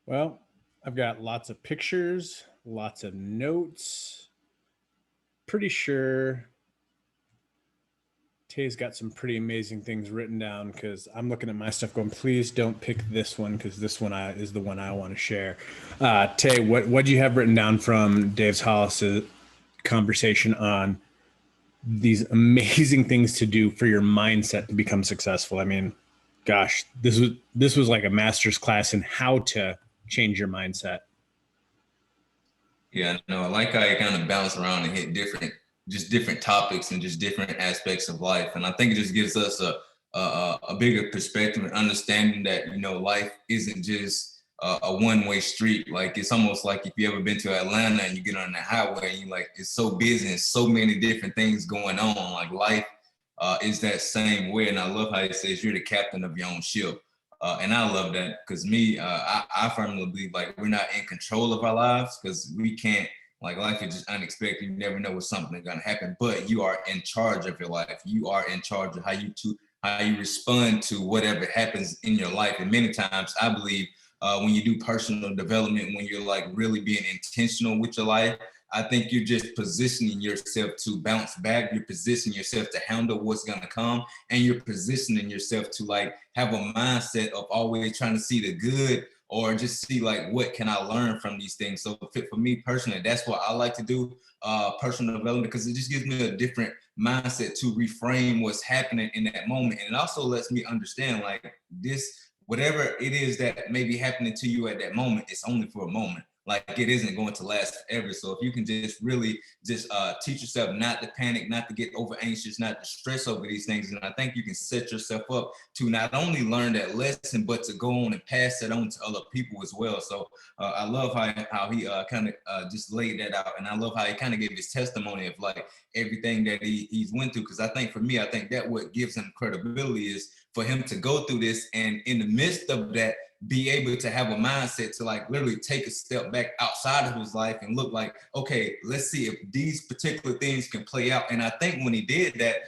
Well, I've got lots of pictures, lots of notes. Pretty sure Tay's got some pretty amazing things written down because I'm looking at my stuff going, please don't pick this one because this one is the one I want to share. Tay, what do you have written down from Dave Hollis's conversation on these amazing things to do for your mindset to become successful? I mean, gosh, this was like a master's class in how to change your mindset. Yeah, no, I like how you kind of bounce around and hit different topics and just different aspects of life. And I think it just gives us a bigger perspective and understanding that, life isn't just a one-way street. Like, it's almost like if you ever been to Atlanta and you get on the highway and you like, it's so busy and so many different things going on. Like, life is that same way. And I love how it says you're the captain of your own ship. And I love that because I firmly believe like we're not in control of our lives because we can't, like, life is just unexpected. You never know when something is going to happen, but you are in charge of your life. You are in charge of how you respond to whatever happens in your life. And many times I believe when you do personal development, when you're like really being intentional with your life, I think you're just positioning yourself to bounce back. You're positioning yourself to handle what's going to come. And you're positioning yourself to like have a mindset of always trying to see the good or just see like, what can I learn from these things? So for me personally, that's what I like to do, personal development, because it just gives me a different mindset to reframe what's happening in that moment. And it also lets me understand like this, whatever it is that may be happening to you at that moment, it's only for a moment. Like, it isn't going to last forever. So if you can just really just teach yourself not to panic, not to get over anxious, not to stress over these things, and I think you can set yourself up to not only learn that lesson, but to go on and pass that on to other people as well. So I love how he kind of just laid that out, and I love how he kind of gave his testimony of like everything that he's went through. Because I think for me, I think that what gives him credibility is for him to go through this, and in the midst of that, be able to have a mindset to like literally take a step back outside of his life and look like, okay, let's see if these particular things can play out. And I think when he did that,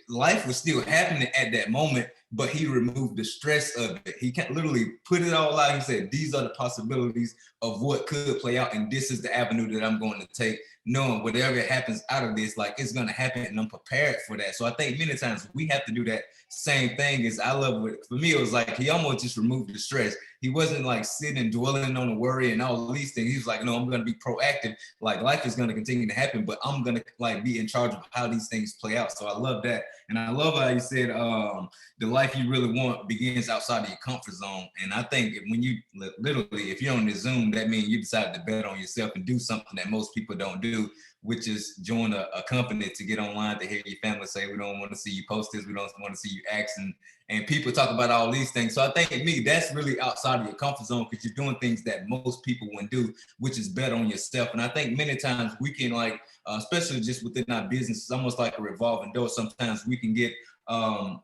life was still happening at that moment, but he removed the stress of it. He can literally put it all out. He said, these are the possibilities of what could play out. And this is the avenue that I'm going to take, knowing whatever happens out of this, like, it's going to happen and I'm prepared for that. So I think many times we have to do that same thing. Is I love it. For me, it was like he almost just removed the stress. He wasn't like sitting and dwelling on the worry and all these things. He was like, no, I'm going to be proactive. Like, life is going to continue to happen, but I'm going to like be in charge of how these things play out. So I love that. And I love how you said the life you really want begins outside of your comfort zone. And I think when you literally, if you're on the Zoom, that means you decide to bet on yourself and do something that most people don't do, which is join a company to get online to hear your family say, we don't want to see you post this, we don't want to see you action. And people talk about all these things. So I think me, that's really outside of your comfort zone because you're doing things that most people wouldn't do, which is bet on yourself. And I think many times we can like, especially just within our business, it's almost like a revolving door. Sometimes we can get,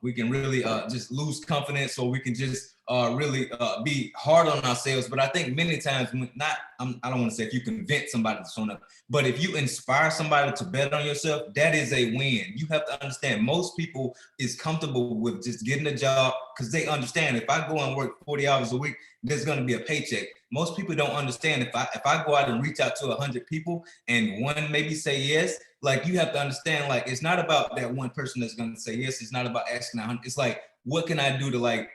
we can really just lose confidence, or we can just really be hard on ourselves. But I think many times, I don't want to say if you convince somebody to show up, but if you inspire somebody to bet on yourself, that is a win. You have to understand most people is comfortable with just getting a job because they understand if I go and work 40 hours a week, there's going to be a paycheck. Most people don't understand if I go out and reach out to 100 people and one maybe say yes, like, you have to understand, like, it's not about that one person that's going to say yes. It's not about asking 100. It's like, what can I do to like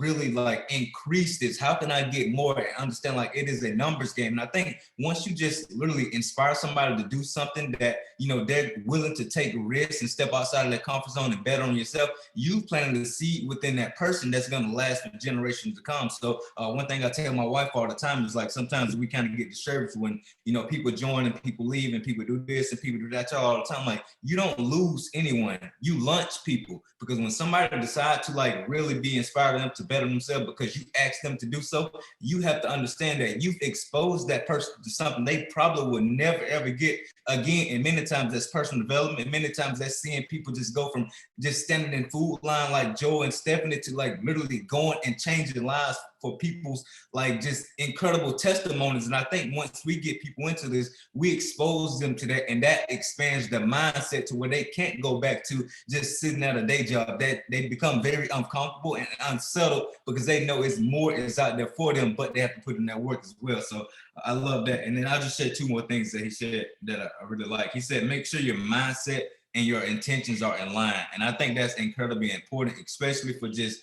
really like increase this? How can I get more and understand like it is a numbers game? And I think once you just literally inspire somebody to do something that, they're willing to take risks and step outside of their comfort zone and bet on yourself, you planted a seed within that person that's going to last for generations to come. So one thing I tell my wife all the time is like, sometimes we kind of get discouraged when, people join and people leave and people do this and people do that all the time. Like, you don't lose anyone. You launch people, because when somebody decides to like really be inspired them to better themselves because you asked them to do so, you have to understand that you've exposed that person to something they probably would never ever get again. And many times that's personal development. Many times that's seeing people just go from just standing in food line like Joe and Stephanie to like literally going and changing lives for people's like just incredible testimonies. And I think once we get people into this, we expose them to that, and that expands their mindset to where they can't go back to just sitting at a day job. That they become very uncomfortable and unsettled because they know it's more is out there for them, but they have to put in that work as well. So I love that. And then I'll just share two more things that he said that I really like. He said, make sure your mindset and your intentions are in line. And I think that's incredibly important, especially for just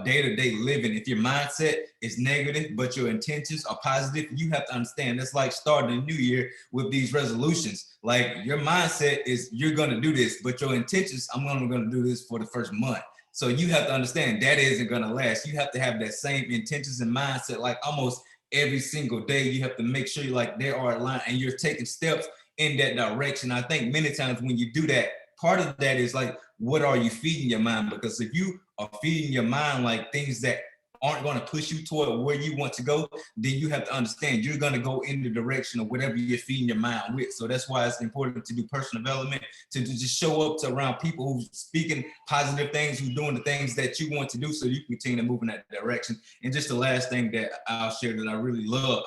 day-to-day living. If your mindset is negative, but your intentions are positive, you have to understand that's like starting a new year with these resolutions. Like your mindset is you're going to do this, but your intentions, I'm only going to do this for the first month. So you have to understand that isn't going to last. You have to have that same intentions and mindset, like almost every single day. You have to make sure you're like they are aligned and you're taking steps in that direction. I think many times when you do that, part of that is like, what are you feeding your mind? Because if you are feeding your mind like things that aren't going to push you toward where you want to go, then you have to understand you're going to go in the direction of whatever you're feeding your mind with. So that's why it's important to do personal development, to just show up to around people who's speaking positive things, who's doing the things that you want to do, so you can continue to move in that direction. And just the last thing that I'll share that I really love,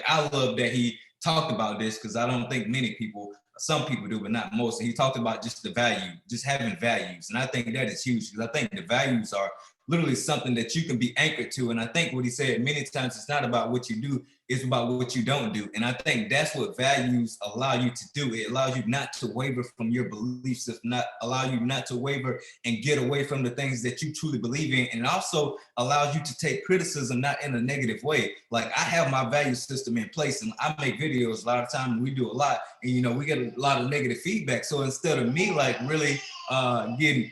I love that he talked about this, because I don't think many people, some people do, but not most. And he talked about just the value, just having values. And I think that is huge, because I think the values are literally something that you can be anchored to. And I think what he said many times, it's not about what you do, it's about what you don't do. And I think that's what values allow you to do. It allows you not to waver from your belief system, not allow you not to waver and get away from the things that you truly believe in. And it also allows you to take criticism not in a negative way. Like I have my value system in place, and I make videos a lot of times, we do a lot, and we get a lot of negative feedback. So instead of me like really getting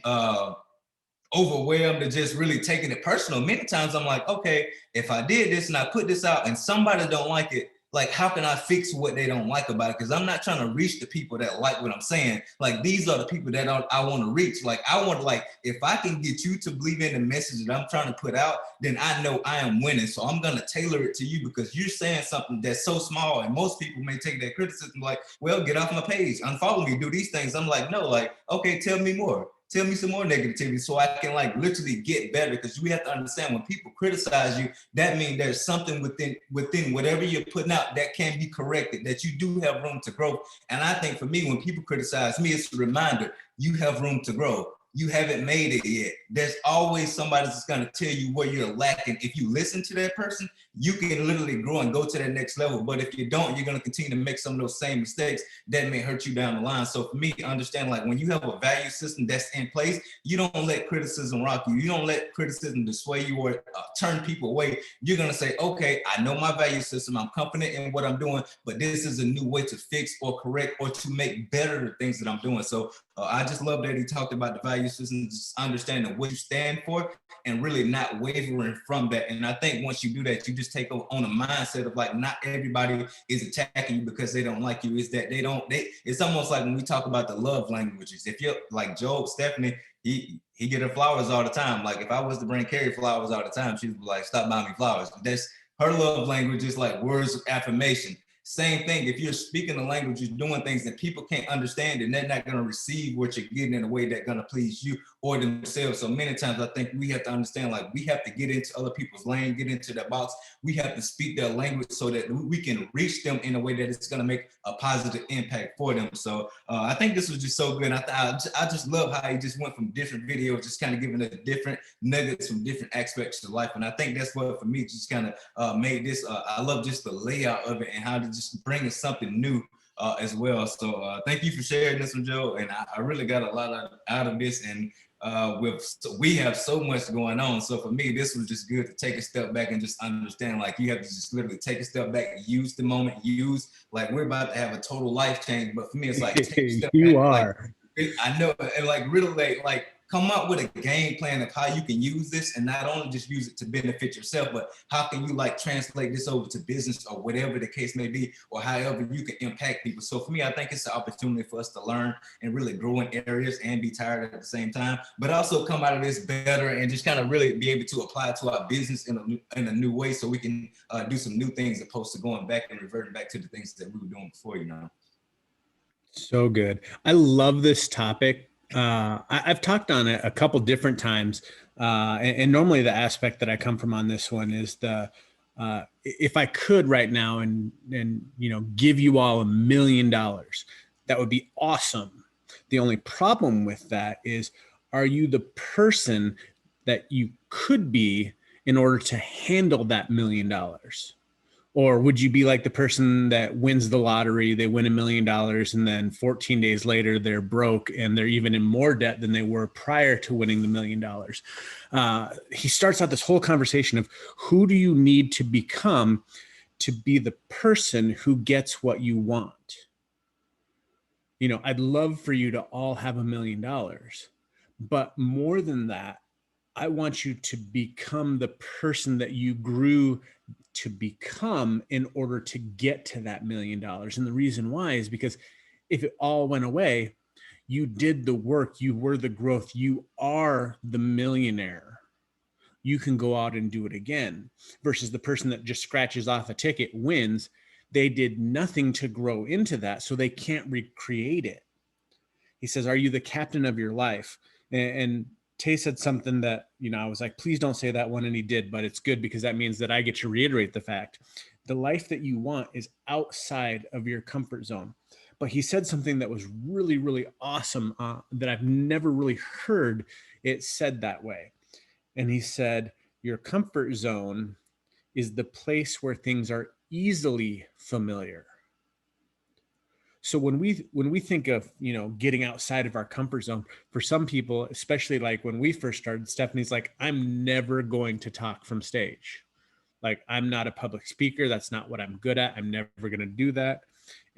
overwhelmed and just really taking it personal, many times I'm like, okay, if I did this and I put this out and somebody don't like it, like how can I fix what they don't like about it? Because I'm not trying to reach the people that like what I'm saying. Like these are the people that I want to reach. Like I want, like, if I can get you to believe in the message that I'm trying to put out, then I know I am winning. So I'm going to tailor it to you, because you're saying something that's so small, and most people may take that criticism like, well, get off my page, unfollow me, do these things. I'm like, no, like, okay, tell me more. Tell me some more negativity so I can like literally get better. Because we have to understand, when people criticize you, that means there's something within whatever you're putting out that can be corrected, that you do have room to grow. And I think for me, when people criticize me, it's a reminder, you have room to grow. You haven't made it yet. There's always somebody that's going to tell you where you're lacking. If you listen to that person, you can literally grow and go to that next level. But if you don't, you're going to continue to make some of those same mistakes that may hurt you down the line. So for me, understand, like when you have a value system that's in place, you don't let criticism rock you. You don't let criticism sway you or turn people away. You're going to say, okay, I know my value system. I'm confident in what I'm doing, but this is a new way to fix or correct or to make better the things that I'm doing. So I just love that he talked about the value system, just understanding what you stand for and really not wavering from that. And I think once you do that, you just take on a mindset of like, not everybody is attacking you because they don't like you. Is that it's almost like when we talk about the love languages. If you're like Job, Stephanie, he get her flowers all the time. Like if I was to bring Carrie flowers all the time, she'd be like, stop buying me flowers. That's her love language, is like words of affirmation. Same thing, if you're speaking the language, you're doing things that people can't understand, and they're not going to receive what you're getting in a way that's going to please you or themselves. So many times I think we have to understand, like we have to get into other people's lane, get into their box. We have to speak their language so that we can reach them in a way that it's going to make a positive impact for them. So I think this was just so good. I just love how he just went from different videos, just kind of giving us different nuggets from different aspects of life. And I think that's what, for me, just kind of made this, I love just the layout of it and how to just bring us something new as well. So thank you for sharing this one, Joe. And I really got a lot out of this. And we have so much going on. So for me, this was just good to take a step back and just understand, like you have to just literally take a step back, use the moment, like we're about to have a total life change. But for me, it's like, take a step you back. are. Like, I know, and like really like come up with a game plan of how you can use this, and not only just use it to benefit yourself, but how can you like translate this over to business or whatever the case may be, or however you can impact people. So for me, I think it's an opportunity for us to learn and really grow in areas and be tired at the same time, but also come out of this better and just kind of really be able to apply it to our business in a new way, so we can do some new things opposed to going back and reverting back to the things that we were doing before, So good. I love this topic. I've talked on it a couple different times And normally the aspect that I come from on this one is if I could right now and give you all $1 million, that would be awesome. The only problem with that is, are you the person that you could be in order to handle that $1 million? Or would you be like the person that wins the lottery, they win $1 million, and then 14 days later, they're broke and they're even in more debt than they were prior to winning the $1 million? He starts out this whole conversation of, who do you need to become to be the person who gets what you want? I'd love for you to all have $1 million, but more than that, I want you to become the person that you grew to become in order to get to that $1 million. And the reason why is because if it all went away, you did the work, you were the growth, you are the millionaire. You can go out and do it again, versus the person that just scratches off a ticket, wins. They did nothing to grow into that, so they can't recreate it. He says, are you the captain of your life? And Tay said something that, I was like, please don't say that one. And he did, but it's good because that means that I get to reiterate the fact. The life that you want is outside of your comfort zone. But he said something that was really, really awesome that I've never really heard it said that way. And he said, your comfort zone is the place where things are easily familiar. So when we think of, getting outside of our comfort zone, for some people, especially like when we first started, Stephanie's like, I'm never going to talk from stage. Like, I'm not a public speaker. That's not what I'm good at. I'm never going to do that.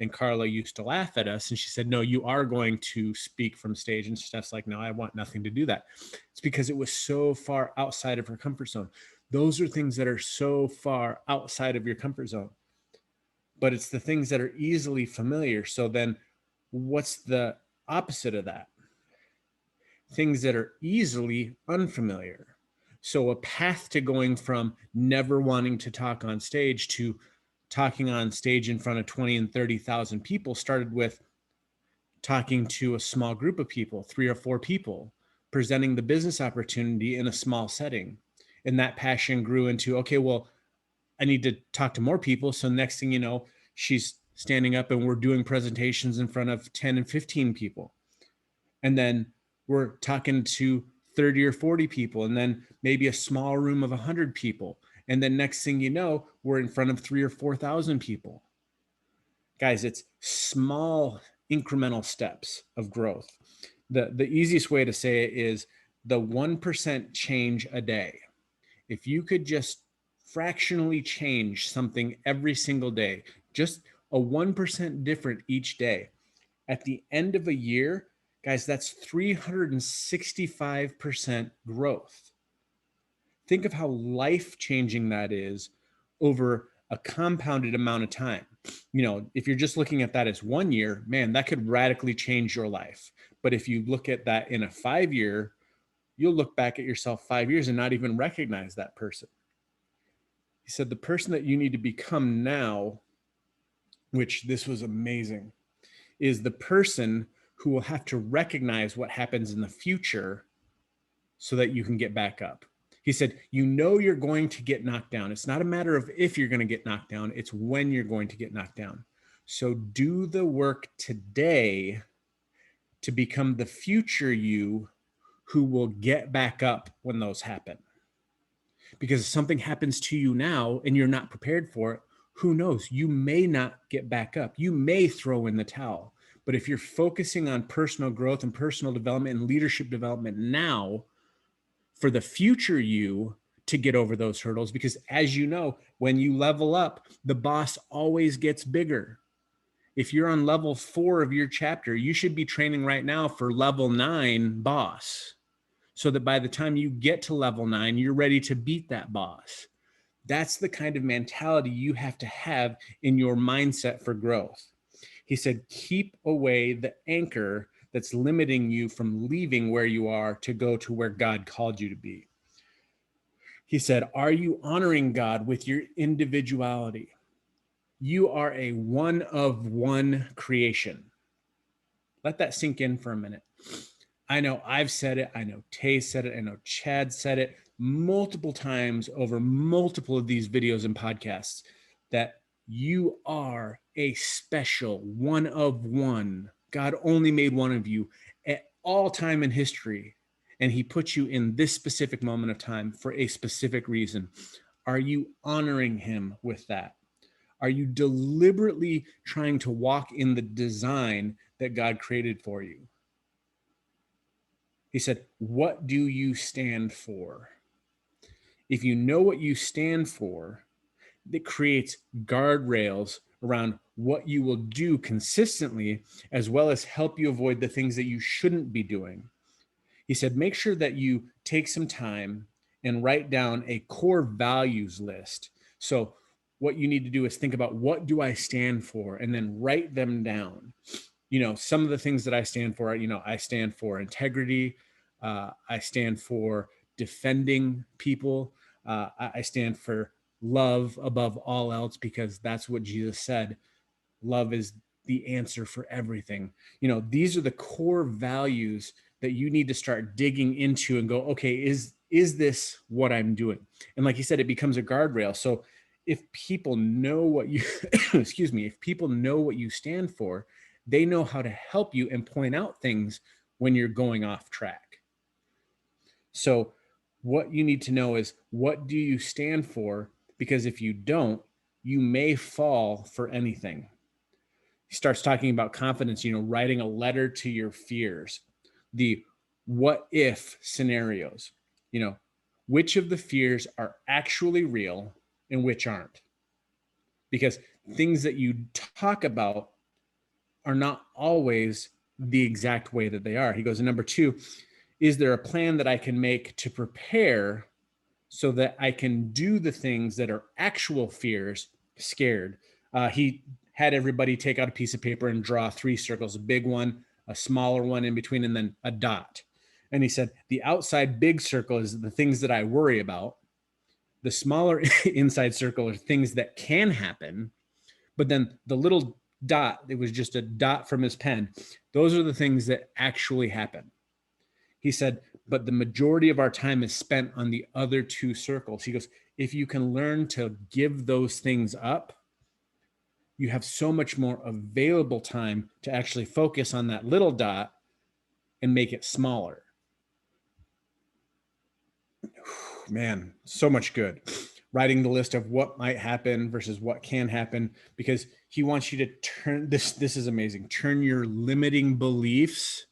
And Carla used to laugh at us and she said, no, you are going to speak from stage. And Steph's like, no, I want nothing to do that. It's because it was so far outside of her comfort zone. Those are things that are so far outside of your comfort zone. But it's the things that are easily familiar. So then what's the opposite of that? Things that are easily unfamiliar. So a path to going from never wanting to talk on stage to talking on stage in front of 20 and 30,000 people started with talking to a small group of people, 3 or 4 people, presenting the business opportunity in a small setting. And that passion grew into, okay, well, I need to talk to more people. So next thing you know, she's standing up and we're doing presentations in front of 10 and 15 people. And then we're talking to 30 or 40 people, and then maybe a small room of 100 people. And then next thing you know, we're in front of 3,000 or 4,000 people. Guys, it's small incremental steps of growth. The easiest way to say it is the 1% change a day. If you could just fractionally change something every single day, just a 1% different each day, at the end of a year, guys, that's 365% growth. Think of how life-changing that is over a compounded amount of time. If you're just looking at that as 1 year, man, that could radically change your life. But if you look at that in a 5-year, you'll look back at yourself 5 years and not even recognize that person. He said, the person that you need to become now, which this was amazing, is the person who will have to recognize what happens in the future so that you can get back up. He said, you're going to get knocked down. It's not a matter of if you're going to get knocked down, it's when you're going to get knocked down. So do the work today to become the future you who will get back up when those happen. Because if something happens to you now and you're not prepared for it, who knows? You may not get back up. You may throw in the towel. But if you're focusing on personal growth and personal development and leadership development now for the future you to get over those hurdles, because as you know, when you level up, the boss always gets bigger. If you're on level 4 of your chapter, you should be training right now for level 9 boss, so that by the time you get to level 9, you're ready to beat that boss. That's the kind of mentality you have to have in your mindset for growth. He said, keep away the anchor that's limiting you from leaving where you are to go to where God called you to be. He said, are you honoring God with your individuality? You are a one of one creation. Let that sink in for a minute. I know I've said it. I know Tay said it. I know Chad said it multiple times over multiple of these videos and podcasts that you are a special one of one. God only made one of you at all time in history. And he put you in this specific moment of time for a specific reason. Are you honoring him with that? Are you deliberately trying to walk in the design that God created for you? He said, what do you stand for? If you know what you stand for, it creates guardrails around what you will do consistently, as well as help you avoid the things that you shouldn't be doing. He said, make sure that you take some time and write down a core values list. So what you need to do is think about, what do I stand for? And then write them down. You know, some of the things that I stand for, you know, I stand for integrity. I stand for defending people. I stand for love above all else, because that's what Jesus said. Love is the answer for everything. You know, these are the core values that you need to start digging into and go, okay, is this what I'm doing? And like he said, it becomes a guardrail. So if people know what you excuse me, if people know what you stand for, they know how to help you and point out things when you're going off track. So what you need to know is, what do you stand for? Because if you don't, you may fall for anything. He starts talking about confidence, you know, writing a letter to your fears, the what if scenarios, you know, which of the fears are actually real and which aren't. Because things that you talk about are not always the exact way that they are. He goes, and number two, is there a plan that I can make to prepare so that I can do the things that are actual fears, scared? He had everybody take out a piece of paper and draw 3 circles, a big one, a smaller one in between, and then a dot. And he said, the outside big circle is the things that I worry about. The smaller inside circle are things that can happen. But then the little dot, it was just a dot from his pen. Those are the things that actually happen. He said, but the majority of our time is spent on the other 2 circles. He goes, if you can learn to give those things up, you have so much more available time to actually focus on that little dot and make it smaller. Man, so much good. Writing the list of what might happen versus what can happen, because he wants you to turn this. This is amazing. Turn your limiting beliefs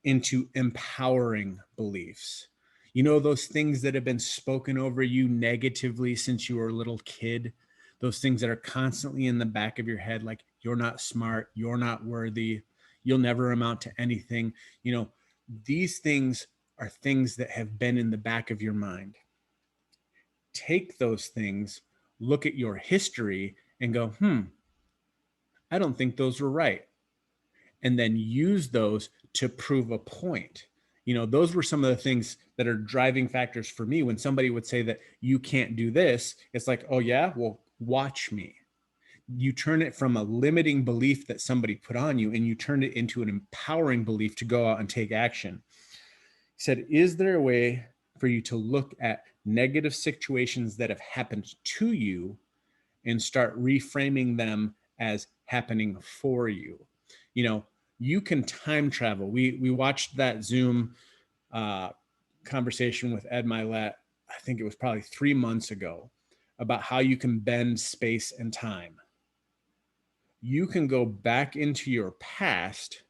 into empowering beliefs. You know, those things that have been spoken over you negatively since you were a little kid, those things that are constantly in the back of your head, like you're not smart, you're not worthy, you'll never amount to anything. You know, these things are things that have been in the back of your mind. Take those things, look at your history and go, I don't think those were right. And then use those to prove a point. You know, those were some of the things that are driving factors for me. When somebody would say that you can't do this, it's like, oh yeah, well, watch me. You turn it from a limiting belief that somebody put on you, and you turn it into an empowering belief to go out and take action. He said, is there a way for you to look at negative situations that have happened to you and start reframing them as happening for you? You know, you can time travel. We watched that Zoom conversation with Ed Milet, I think it was probably 3 months ago, about how you can bend space and time. You can go back into your past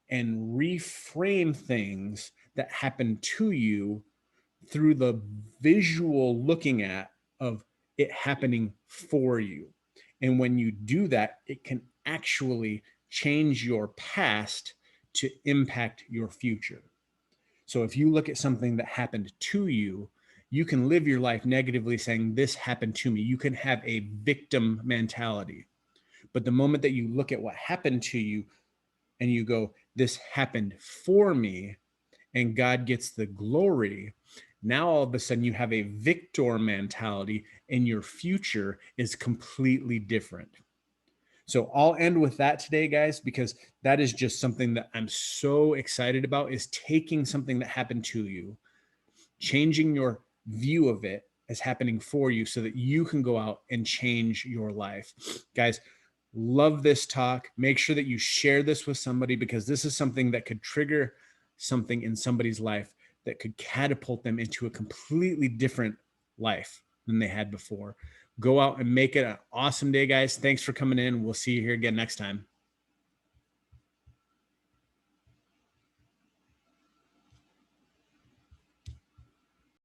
and reframe things that happened to you through the visual looking at of it happening for you. And when you do that, it can actually change your past to impact your future. So if you look at something that happened to you, you can live your life negatively saying, this happened to me. You can have a victim mentality. But the moment that you look at what happened to you and you go, this happened for me, and God gets the glory, now all of a sudden you have a victor mentality and your future is completely different. So I'll end with that today, guys, because that is just something that I'm so excited about, is taking something that happened to you, changing your view of it as happening for you so that you can go out and change your life. Guys, love this talk. Make sure that you share this with somebody, because this is something that could trigger something in somebody's life that could catapult them into a completely different life than they had before. Go out and make it an awesome day, guys. Thanks for coming in. We'll see you here again next time.